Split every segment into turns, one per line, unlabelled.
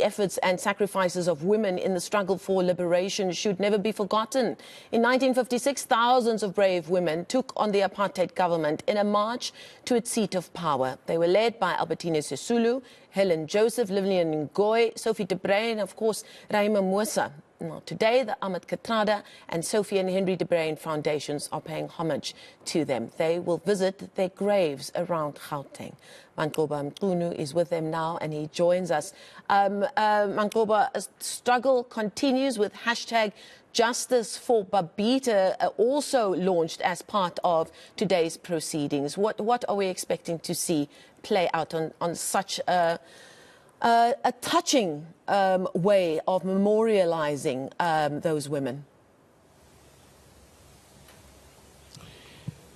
the efforts and sacrifices of women in the struggle for liberation should never be forgotten. In 1956, thousands of brave women took on the apartheid government in a march to its seat of power. They were led by Albertine Sisulu, Helen Joseph, Lillian Ngoyi, Sophie de Bruyn, and of course, Rahima Moosa. Now, today, the Ahmed Kathrada and Sophie and Henry de Bruyn foundations are paying homage to them. They will visit their graves around Gauteng. Manqoba Mchunu is with them now, and he joins us. Manqoba, a struggle continues with hashtag Justice for Babita also launched as part of today's proceedings. What are we expecting to see play out on such a touching way of memorializing those women?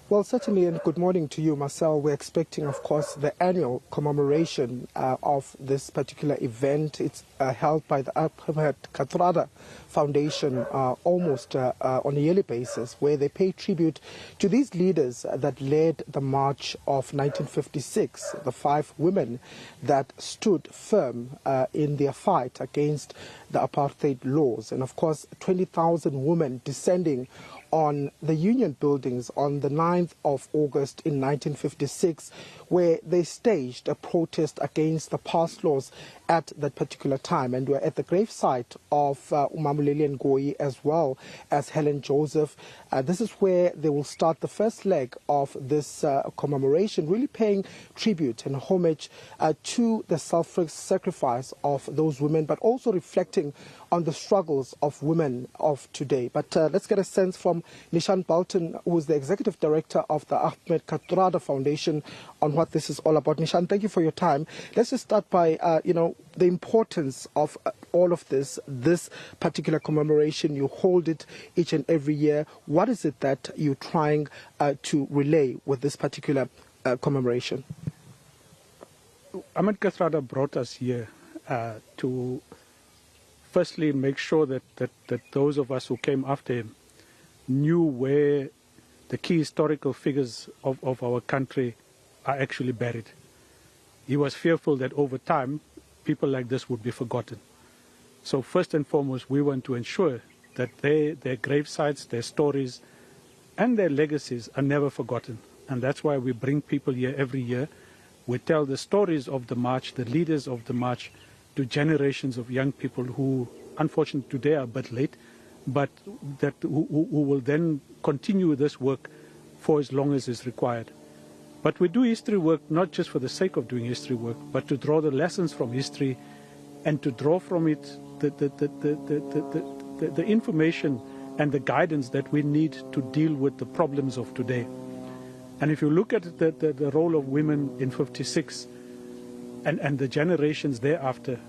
Well, certainly, and good morning to you, Marcel. We're expecting, of course, the annual commemoration of this particular event. It's held by the Ahmed Kathrada Foundation almost on a yearly basis, where they pay tribute to these leaders that led the March of 1956, the 5 women that stood firm in their fight against the apartheid laws. And, of course, 20,000 women descending on the Union buildings on the 9th of August in 1956, where they staged a protest against the past laws at that particular time. And we're at the gravesite of Lillian Ngoyi as well as Helen Joseph. This is where they will start the first leg of this commemoration, really paying tribute and homage to the self-sacrifice of those women, but also reflecting on the struggles of women of today. But let's get a sense from Nishan Balton, who is the Executive Director of the Ahmed Kathrada Foundation, on what this is all about. Nishan, thank you for your time. Let's just start by, the importance of all of this particular commemoration. You hold it each and every year. What is it that you're trying to relay with this particular commemoration?
Ahmed Kathrada brought us here to firstly make sure that those of us who came after him knew where the key historical figures of our country are actually buried. He was fearful that over time, people like this would be forgotten. So first and foremost, we want to ensure that their gravesites, their stories, and their legacies are never forgotten. And that's why we bring people here every year. We tell the stories of the march, the leaders of the march, to generations of young people who, unfortunately, today are a bit late, but who will then continue this work for as long as is required. But we do history work not just for the sake of doing history work, but to draw the lessons from history and to draw from it the information and the guidance that we need to deal with the problems of today. And if you look at the role of women in 56 and the generations thereafter,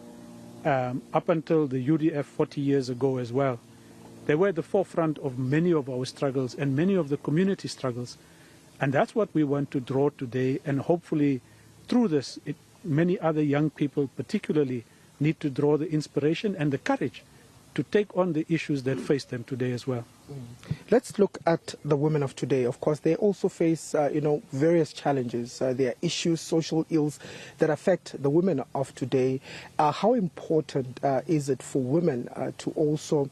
up until the UDF 40 years ago as well, they were at the forefront of many of our struggles and many of the community struggles. And that's what we want to draw today, and hopefully through this, many other young people particularly need to draw the inspiration and the courage to take on the issues that face them today as well.
Let's look at the women of today. Of course, they also face, various challenges. There are issues, social ills that affect the women of today. How important is it for women to also,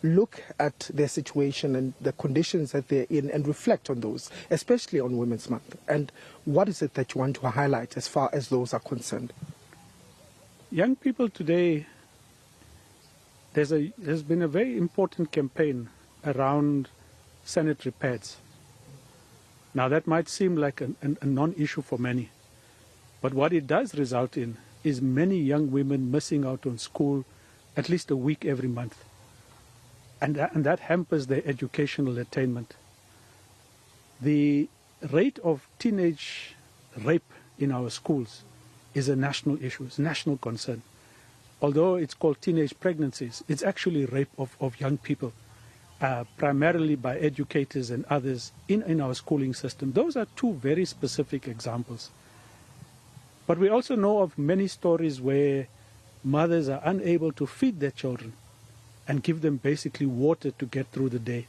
look at their situation and the conditions that they're in and reflect on those, especially on Women's Month? And what is it that you want to highlight as far as those are concerned?
Young people today, there's been a very important campaign around sanitary pads. Now that might seem like a non-issue for many, but what it does result in is many young women missing out on school at least a week every month. And that hampers their educational attainment. The rate of teenage rape in our schools is a national issue, it's a national concern. Although it's called teenage pregnancies, it's actually rape of young people, primarily by educators and others in our schooling system. Those are two very specific examples. But we also know of many stories where mothers are unable to feed their children and give them basically water to get through the day.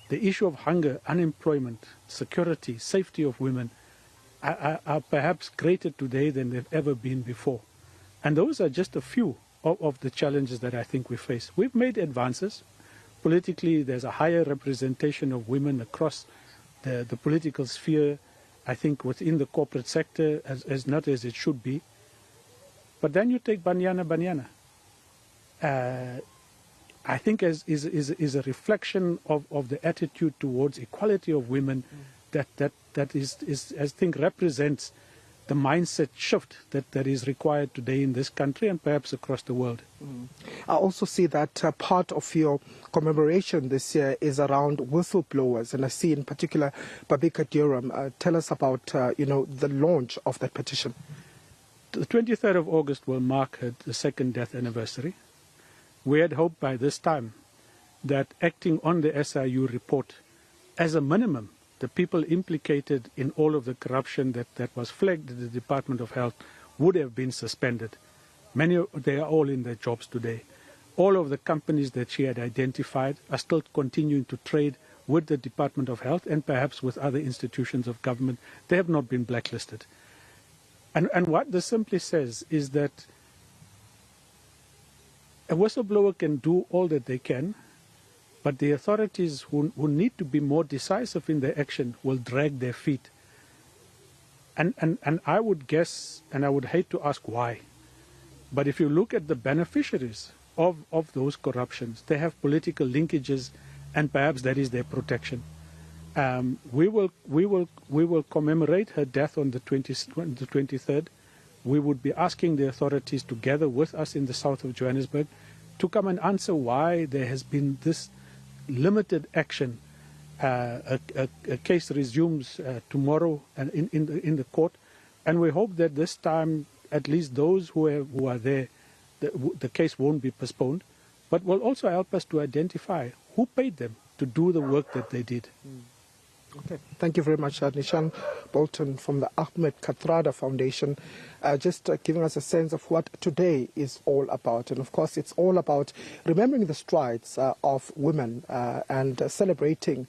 The issue of hunger, unemployment, security, safety of women are perhaps greater today than they've ever been before. And those are just a few of the challenges that I think we face. We've made advances. Politically, there's a higher representation of women across the political sphere, I think within the corporate sector, as not as it should be. But then you take Banyana. I think is a reflection of the attitude towards equality of women that is I think represents the mindset shift that is required today in this country and perhaps across the world.
I also see that part of your commemoration this year is around whistleblowers, and I see in particular Babika Durham. Tell us about the launch of that petition.
The 23rd of August will mark the second death anniversary. We had hoped by this time that acting on the SIU report, as a minimum, the people implicated in all of the corruption that was flagged at the Department of Health would have been suspended. They are all in their jobs today. All of the companies that she had identified are still continuing to trade with the Department of Health and perhaps with other institutions of government. They have not been blacklisted. And what this simply says is that a whistleblower can do all that they can, but the authorities who need to be more decisive in their action will drag their feet. And I would guess, and I would hate to ask why, but if you look at the beneficiaries of those corruptions, they have political linkages, and perhaps that is their protection. We will commemorate her death on the 23rd. We would be asking the authorities to gather with us in the south of Johannesburg to come and answer why there has been this limited action. A case resumes tomorrow and in the court, and we hope that this time at least those who are there, the case won't be postponed, but will also help us to identify who paid them to do the work that they did.
Okay, thank you very much, Nishan Bolton from the Ahmed Kathrada Foundation, just giving us a sense of what today is all about. And of course, it's all about remembering the strides of women and celebrating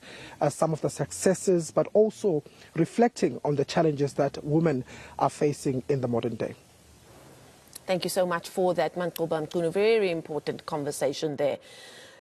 some of the successes, but also reflecting on the challenges that women are facing in the modern day.
Thank you so much for that, Manqoba Mchunu. Very important conversation there.